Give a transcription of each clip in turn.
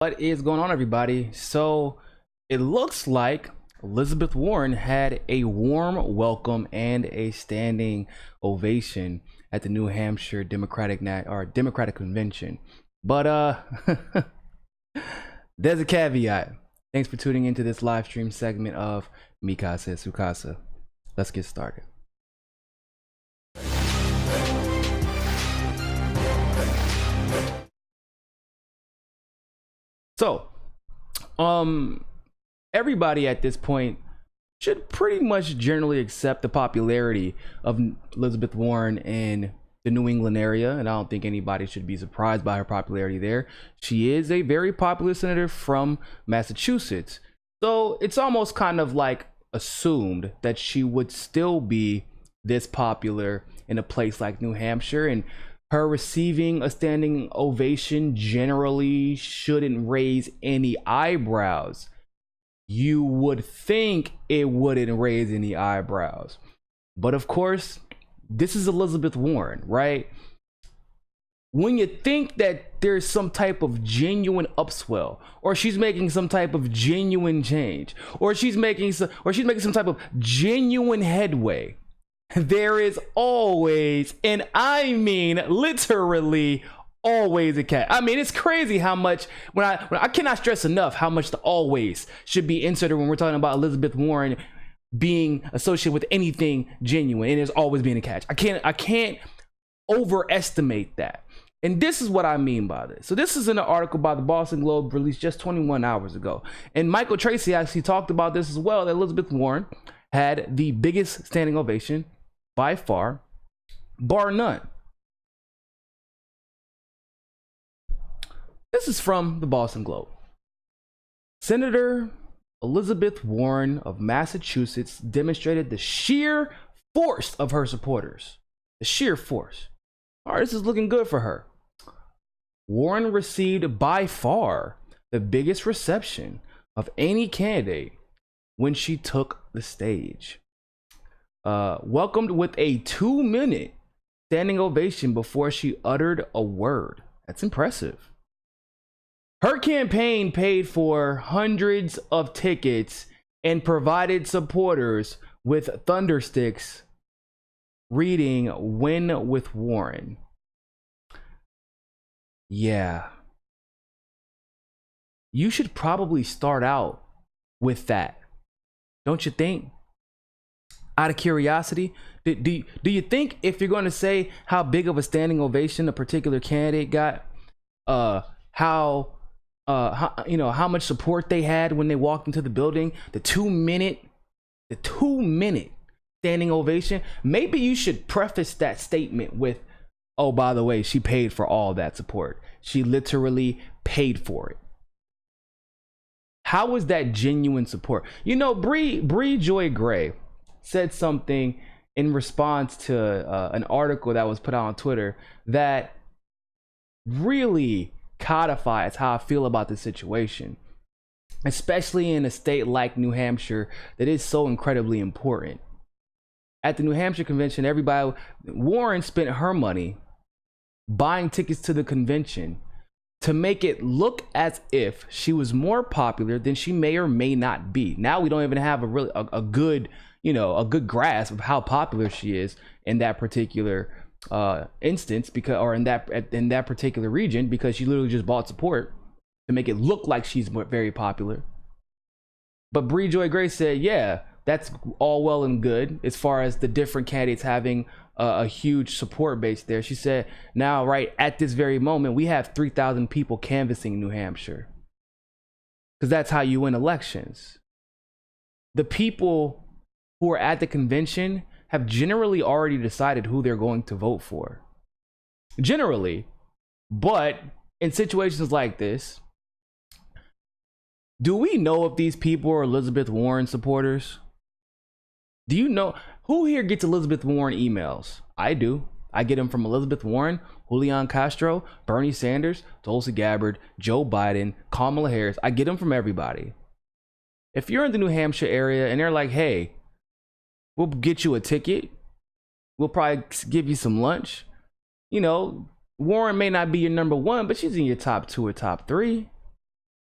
What is going on, everybody? So it looks like Elizabeth Warren had a warm welcome and a standing ovation at the New Hampshire Democratic Convention. But there's a caveat. Thanks for tuning into this live stream segment of Mikasa Sukasa. Let's get started. So, everybody at this point should pretty much generally accept the popularity of Elizabeth Warren in the New England area, and I don't think anybody should be surprised by her popularity there. She is a very popular senator from Massachusetts, so it's almost kind of like assumed that she would still be this popular in a place like New Hampshire, and her receiving a standing ovation generally shouldn't raise any eyebrows. You would think it wouldn't raise any eyebrows. But of course, this is Elizabeth Warren, right? When you think that there's some type of genuine upswell, or she's making some type of genuine change, or she's making some type of genuine headway, there is always, and I mean literally always, a cat. I mean, it's crazy how much when I cannot stress enough how much the always should be inserted when we're talking about Elizabeth Warren being associated with anything genuine, and there's always being a catch. I can't overestimate that. And this is what I mean by this. So this is in an article by the Boston Globe released just 21 hours ago. And Michael Tracy actually talked about this as well, that Elizabeth Warren had the biggest standing ovation by far, bar none. This is from the Boston Globe. Senator Elizabeth Warren of Massachusetts demonstrated the sheer force of her supporters. The sheer force. All right, this is looking good for her. Warren received by far the biggest reception of any candidate when she took the stage. Welcomed with a 2-minute standing ovation before she uttered a word. That's impressive. Her campaign paid for hundreds of tickets and provided supporters with thundersticks reading "Win with Warren." Yeah. You should probably start out with that, don't you think? Out of curiosity, do you think if you're going to say how big of a standing ovation a particular candidate got, how much support they had when they walked into the building, the 2-minute standing ovation, maybe you should preface that statement with, oh, by the way, she paid for all that support. She literally paid for it. How was that genuine support? You know, Bree Joy Gray said something in response to an article that was put out on Twitter that really codifies how I feel about this situation, especially in a state like New Hampshire that is so incredibly important. At the New Hampshire convention, Warren spent her money buying tickets to the convention to make it look as if she was more popular than she may or may not be. Now we don't even have a good grasp of how popular she is in that particular instance, in that particular region, because she literally just bought support to make it look like she's very popular. But Bree Joy Gray said, yeah, that's all well and good as far as the different candidates having a huge support base there. She said, now, right at this very moment, we have 3,000 people canvassing New Hampshire, because that's how you win elections. The people who are at the convention have generally already decided who they're going to vote for. Generally. But in situations like this, do we know if these people are Elizabeth Warren supporters? Do you know who here gets Elizabeth Warren emails? I do. I get them from Elizabeth Warren, Julian Castro, Bernie Sanders, Tulsi Gabbard, Joe Biden, Kamala Harris. I get them from everybody. If you're in the New Hampshire area and they're like, hey, we'll get you a ticket, we'll probably give you some lunch, you know, Warren may not be your number one, but she's in your top 2 or top 3.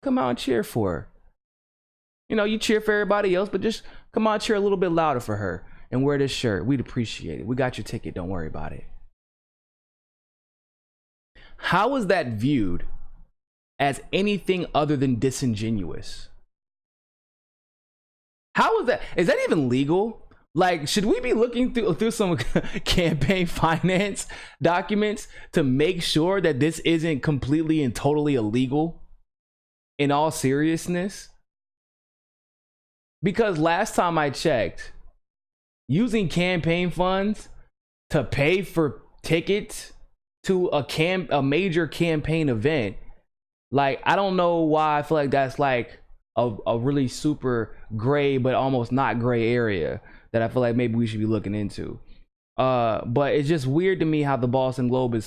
come out and cheer for her. You know, you cheer for everybody else, but just come out and cheer a little bit louder for her and wear this shirt. We'd appreciate it. We got your ticket. Don't worry about it. How is that viewed as anything other than disingenuous? How is that? Is that even legal? Like, should we be looking through some campaign finance documents to make sure that this isn't completely and totally illegal in all seriousness? Because last time I checked, using campaign funds to pay for tickets to a major campaign event, like, I don't know why I feel like that's like a really super gray but almost not gray area that I feel like maybe we should be looking into. But it's just weird to me how the Boston Globe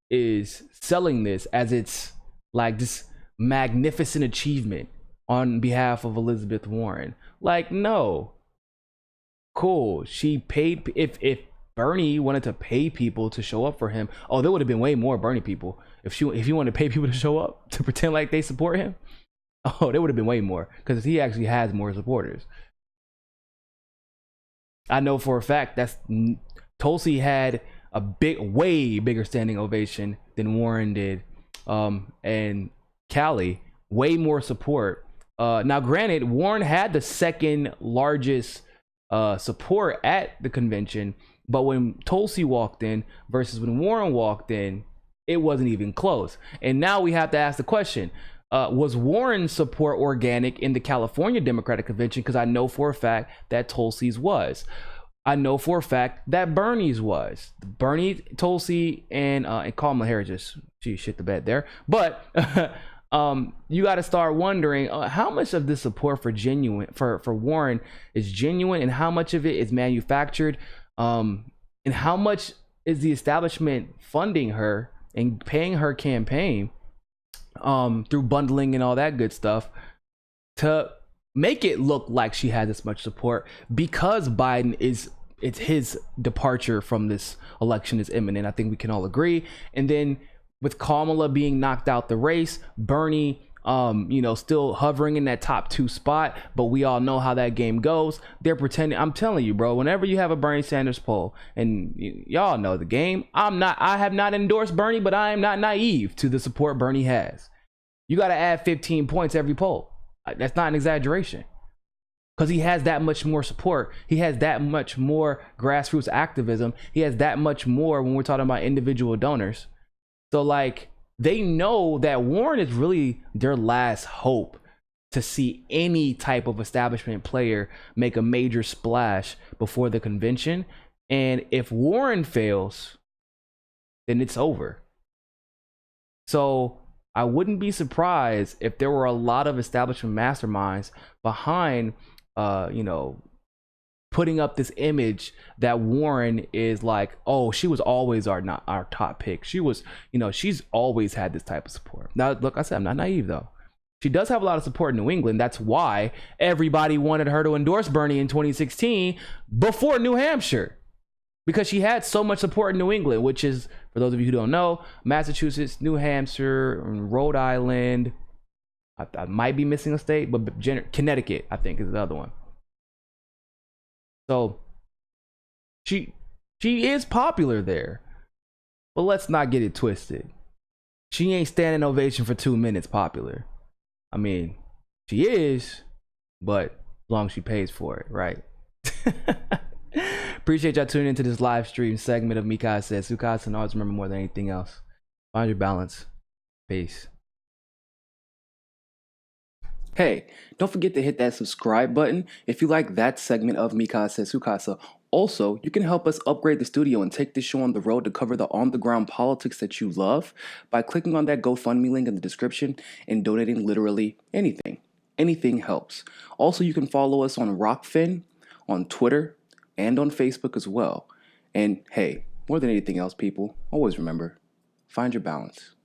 is selling this as it's like this magnificent achievement on behalf of Elizabeth Warren. Like, no. Cool. She paid. If Bernie wanted to pay people to show up for him, oh, there would have been way more Bernie people. If he wanted to pay people to show up to pretend like they support him, oh, there would have been way more, because he actually has more supporters. I know for a fact that's Tulsi had a way bigger standing ovation than Warren did, and Cali way more support. Now, granted, Warren had the second largest support at the convention, but when Tulsi walked in versus when Warren walked in, it wasn't even close. And now we have to ask the question, was Warren's support organic in the California Democratic Convention? Because I know for a fact that Tulsi's was. I know for a fact that Bernie's was. Bernie, Tulsi, and Kamala Harris just, she shit the bed there. But you got to start wondering how much of this support for Warren is genuine, and how much of it is manufactured, and how much is the establishment funding her and paying her campaign through bundling and all that good stuff to make it look like she had this much support, because Biden it's his departure from this election is imminent. I think we can all agree. And then with Kamala being knocked out the race, Bernie still hovering in that top 2 spot, but we all know how that game goes. They're pretending. I'm telling you, bro, whenever you have a Bernie Sanders poll, and y'all know the game, I have not endorsed Bernie, but I am not naive to the support Bernie has. You got to add 15 points every poll. That's not an exaggeration, because he has that much more support. He has that much more grassroots activism. He has that much more when we're talking about individual donors. So, like, they know that Warren is really their last hope to see any type of establishment player make a major splash before the convention. And if Warren fails, then it's over. So I wouldn't be surprised if there were a lot of establishment masterminds behind, putting up this image that Warren is like, oh, she was always our top pick. She was, she's always had this type of support. Now, look, I said, I'm not naive though. She does have a lot of support in New England. That's why everybody wanted her to endorse Bernie in 2016 before New Hampshire, because she had so much support in New England, which is, for those of you who don't know, Massachusetts, New Hampshire, Rhode Island. I might be missing a state, but Connecticut, I think, is the other one. So she is popular there, but let's not get it twisted. She ain't standing ovation for 2 minutes popular. I mean, she is, but as long as she pays for it, right? Appreciate y'all tuning into this live stream segment of Mika Says Sukasa, and always remember, more than anything else, find your balance. Peace. Hey, don't forget to hit that subscribe button if you like that segment of Mika Says Sukasa. Also, you can help us upgrade the studio and take this show on the road to cover the on-the-ground politics that you love by clicking on that GoFundMe link in the description and donating literally anything. Anything helps. Also, you can follow us on Rockfin, on Twitter, and on Facebook as well. And hey, more than anything else, people, always remember, find your balance.